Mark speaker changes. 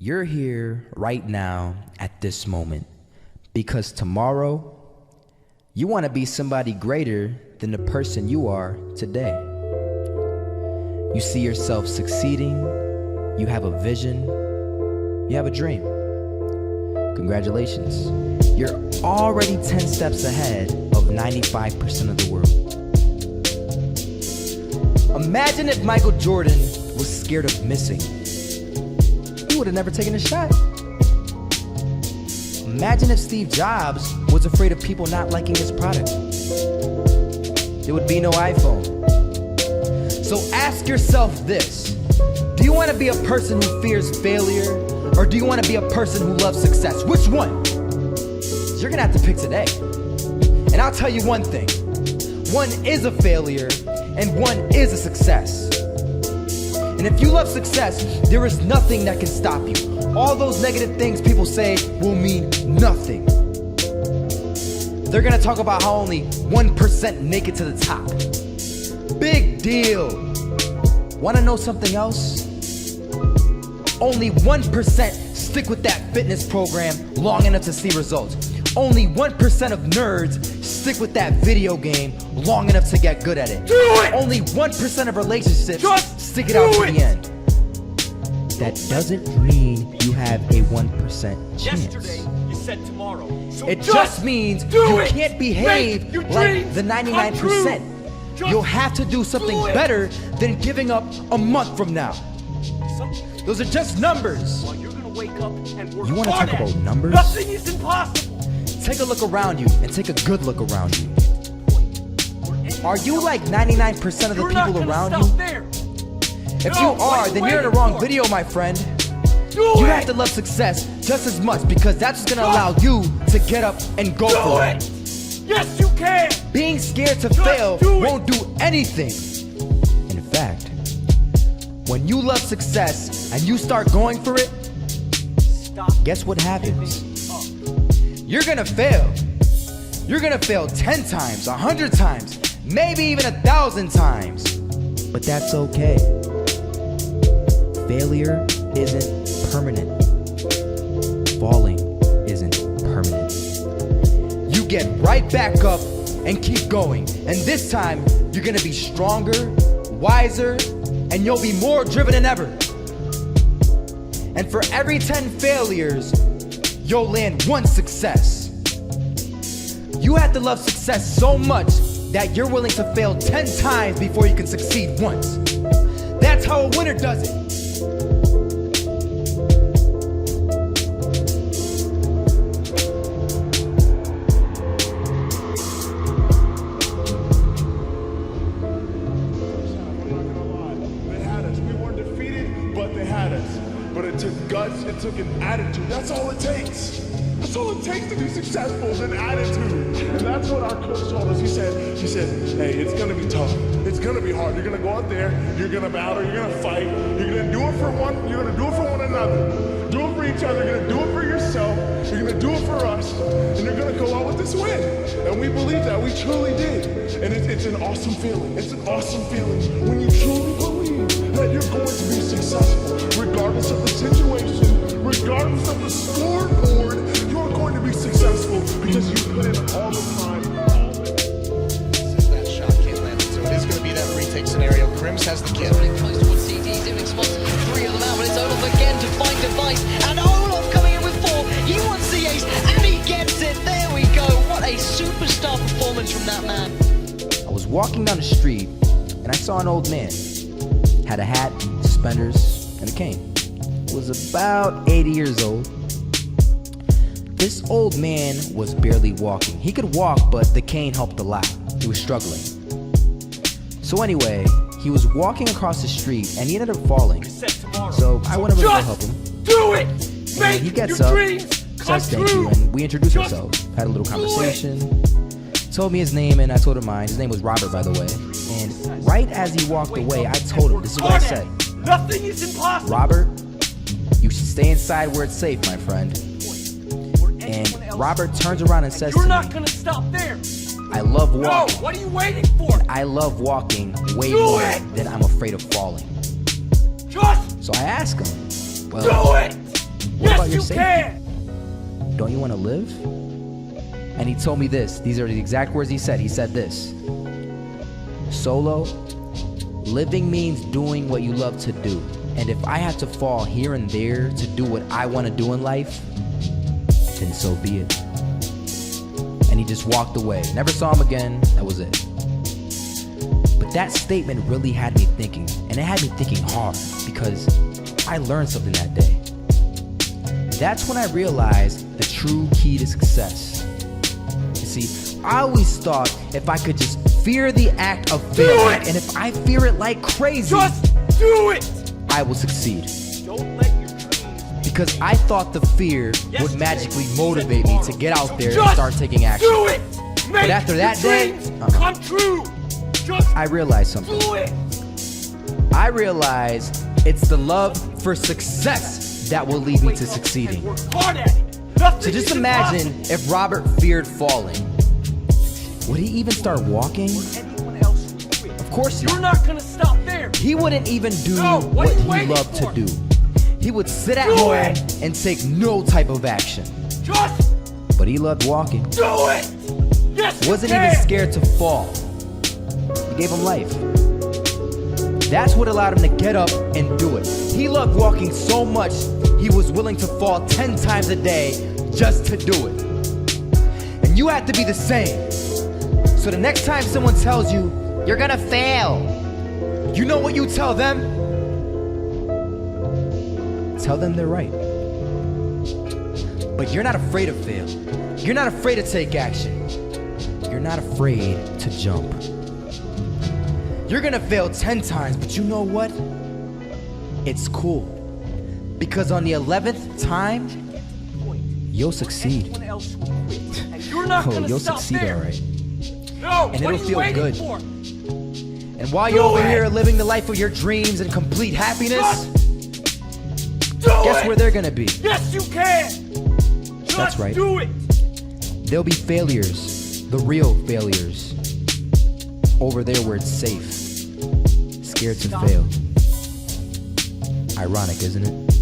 Speaker 1: You're here right now at this moment because tomorrow you want to be somebody greater than the person you are today. You see yourself succeeding, you have a vision, you have a dream. Congratulations. You're already 10 steps ahead of 95% of the world. Imagine if Michael Jordan was scared of missing. He would have never taken a shot. Imagine if Steve Jobs was afraid of people not liking his product. There would be no iPhone. So ask yourself this. Do you want to be a person who fears failure, or do you want to be a person who loves success? Which one? You're gonna have to pick today. And I'll tell you one thing. One is a failure, and one is a success. And if you love success, there is nothing that can stop you. All those negative things people say will mean nothing. They're gonna talk about how only 1% make it to the top. Big deal. Wanna know something else? Only 1% stick with that fitness program long enough to see results. Only 1% of nerds stick with that video game long enough to get good at it.
Speaker 2: Do it!
Speaker 1: Only 1% of relationships stick it
Speaker 2: do
Speaker 1: out to
Speaker 2: it!
Speaker 1: the end. That doesn't mean you have a 1% chance.
Speaker 2: Yesterday, you said tomorrow. So
Speaker 1: It just means
Speaker 2: do
Speaker 1: you
Speaker 2: it!
Speaker 1: can't behave
Speaker 2: Make your
Speaker 1: like
Speaker 2: dreams
Speaker 1: the 99%.
Speaker 2: come true!
Speaker 1: You'll have to do something
Speaker 2: do it!
Speaker 1: better than giving up a month from now. Those are just numbers.
Speaker 2: While you're gonna wake up and work
Speaker 1: You wanna
Speaker 2: hard
Speaker 1: talk
Speaker 2: at
Speaker 1: about
Speaker 2: it.
Speaker 1: numbers?
Speaker 2: Nothing is impossible.
Speaker 1: Take a look around you and take a good look around you. Are you like 99% of the
Speaker 2: You're not
Speaker 1: people
Speaker 2: gonna
Speaker 1: around
Speaker 2: stop
Speaker 1: you?
Speaker 2: there.
Speaker 1: If
Speaker 2: No,
Speaker 1: you
Speaker 2: what
Speaker 1: are,
Speaker 2: are you
Speaker 1: then you're in the
Speaker 2: waiting
Speaker 1: wrong
Speaker 2: for?
Speaker 1: video, my friend.
Speaker 2: Do
Speaker 1: You
Speaker 2: it!
Speaker 1: have to love success just as much because that's what's gonna allow you to get up and go
Speaker 2: Do
Speaker 1: for
Speaker 2: it! Yes, you can!
Speaker 1: Being scared to
Speaker 2: Just
Speaker 1: fail
Speaker 2: do it!
Speaker 1: won't do anything. In fact, when you love success and you start going for it,
Speaker 2: Stop.
Speaker 1: guess what happens? You're gonna fail. You're gonna fail 10 times, 100 times, maybe even 1,000 times. But that's okay. Failure isn't permanent. Falling isn't permanent. You get right back up and keep going. And this time, you're gonna be stronger, wiser, and you'll be more driven than ever. And for every 10 failures, you'll land one success. You have to love success so much that you're willing to fail 10 times before you can succeed once. That's how a winner does it.
Speaker 3: They had us. We weren't defeated, but they had us. But it took guts, it took an attitude. That's all it takes. That's all it takes to be successful is an attitude. And that's what our coach told us. He said, hey, it's gonna be tough. It's gonna be hard. You're gonna go out there, you're gonna battle, you're gonna fight, you're gonna do it for one, you're gonna do it for one another. Do it for each other, you're gonna do it for yourself, you're gonna do it for us, and you're gonna go out with this win. And we believe that, we truly did. And it's an awesome feeling. It's an awesome feeling when you truly believe that you're going to be successful, regardless of the situation, regardless of the scoreboard, you're going to be successful because you put in all the time.
Speaker 4: That shot can't land it, so it is going to be that retake scenario. Crims has the kill.
Speaker 5: Close to what CD's doing, spots three of them out, but it's Olaf again to find Device, and Olaf coming in with four. He wants the ace, and he gets it. There we go. What a superstar performance from that man.
Speaker 1: I was walking down the street and I saw an old man. Had a hat, suspenders, and a cane. Was about 80 years old. This old man was barely walking. He could walk, but the cane helped a lot. He was struggling. So anyway, he was walking across the street and he ended up falling.
Speaker 2: Said tomorrow.
Speaker 1: So I went over to go help
Speaker 2: Just
Speaker 1: him.
Speaker 2: do it!
Speaker 1: And
Speaker 2: Make
Speaker 1: he gets
Speaker 2: your
Speaker 1: up,
Speaker 2: dreams come
Speaker 1: says thank
Speaker 2: true!
Speaker 1: you, and we introduced
Speaker 2: Just
Speaker 1: ourselves. Had a little
Speaker 2: do it!
Speaker 1: conversation. Told me his name and I told him mine. His name was Robert, by the way. And right as he walked away, I told him, this is what I said.
Speaker 2: Nothing is impossible.
Speaker 1: Robert, you should stay inside where it's safe, my friend. And Robert turns around and says
Speaker 2: You're
Speaker 1: to
Speaker 2: not
Speaker 1: me,
Speaker 2: gonna stop there.
Speaker 1: I love
Speaker 2: No,
Speaker 1: walking.
Speaker 2: what are you waiting for?
Speaker 1: I love walking way
Speaker 2: Do
Speaker 1: more
Speaker 2: it!
Speaker 1: than I'm afraid of falling.
Speaker 2: Just
Speaker 1: So I ask him,
Speaker 2: do
Speaker 1: well,
Speaker 2: it!
Speaker 1: about your
Speaker 2: you
Speaker 1: safety.
Speaker 2: can.
Speaker 1: Don't you want to live? And he told me this. These are the exact words he said. He said this. Solo, living means doing what you love to do. And if I have to fall here and there to do what I want to do in life, then so be it. And he just walked away. Never saw him again. That was it. But that statement really had me thinking. And it had me thinking hard because I learned something that day. That's when I realized the true key to success. You see, I always thought if I could just fear the act of failing,
Speaker 2: it!
Speaker 1: and if I fear it like crazy,
Speaker 2: Just do it.
Speaker 1: I will succeed.
Speaker 2: Don't let your dreams be.
Speaker 1: Because I thought the fear
Speaker 2: Yes,
Speaker 1: would magically
Speaker 2: you said
Speaker 1: motivate me to
Speaker 2: tomorrow.
Speaker 1: get out there and
Speaker 2: Just
Speaker 1: start taking action.
Speaker 2: Do it. Make
Speaker 1: after
Speaker 2: your
Speaker 1: that day,
Speaker 2: dreams
Speaker 1: uh-uh.
Speaker 2: come true. Just
Speaker 1: I realized something.
Speaker 2: do it.
Speaker 1: I realized it's the love for success that will lead me to succeeding.
Speaker 2: Work hard at it. Nothing
Speaker 1: So just
Speaker 2: is
Speaker 1: imagine
Speaker 2: impossible.
Speaker 1: if Robert feared falling. Would he even start walking?
Speaker 2: Anyone else would quit.
Speaker 1: Of course
Speaker 2: You're
Speaker 1: not.
Speaker 2: not gonna stop there.
Speaker 1: He wouldn't even do
Speaker 2: No, what
Speaker 1: what
Speaker 2: are you
Speaker 1: he
Speaker 2: waiting
Speaker 1: loved to
Speaker 2: for?
Speaker 1: do. He would sit at
Speaker 2: Do
Speaker 1: home
Speaker 2: it!
Speaker 1: and take no type of action.
Speaker 2: Just
Speaker 1: But he loved walking.
Speaker 2: do it. Yes, you
Speaker 1: Wasn't
Speaker 2: can.
Speaker 1: even scared to fall. He gave him life. That's what allowed him to get up and do it. He loved walking so much, he was willing to fall 10 times a day just to do it. And you have to be the same. So the next time someone tells you, you're gonna fail, you know what you tell them? Tell them they're right. But you're not afraid to fail. You're not afraid to take action. You're not afraid to jump. You're gonna fail 10 times, but you know what? It's cool. Because on the 11th time, you'll succeed.
Speaker 2: Anyone else would quit. And you're not
Speaker 1: Oh,
Speaker 2: gonna
Speaker 1: you'll
Speaker 2: stop
Speaker 1: succeed,
Speaker 2: there.
Speaker 1: alright.
Speaker 2: No,
Speaker 1: And
Speaker 2: what
Speaker 1: it'll
Speaker 2: are you
Speaker 1: feel
Speaker 2: waiting
Speaker 1: good.
Speaker 2: for?
Speaker 1: And while you're
Speaker 2: Do
Speaker 1: over
Speaker 2: it!
Speaker 1: here living the life of your dreams and complete happiness,
Speaker 2: Do
Speaker 1: guess
Speaker 2: it.
Speaker 1: where they're gonna be?
Speaker 2: Yes, you can. Just
Speaker 1: That's right.
Speaker 2: do it.
Speaker 1: They'll be failures, the real failures. Over there where it's safe, scared to fail. Ironic, isn't it?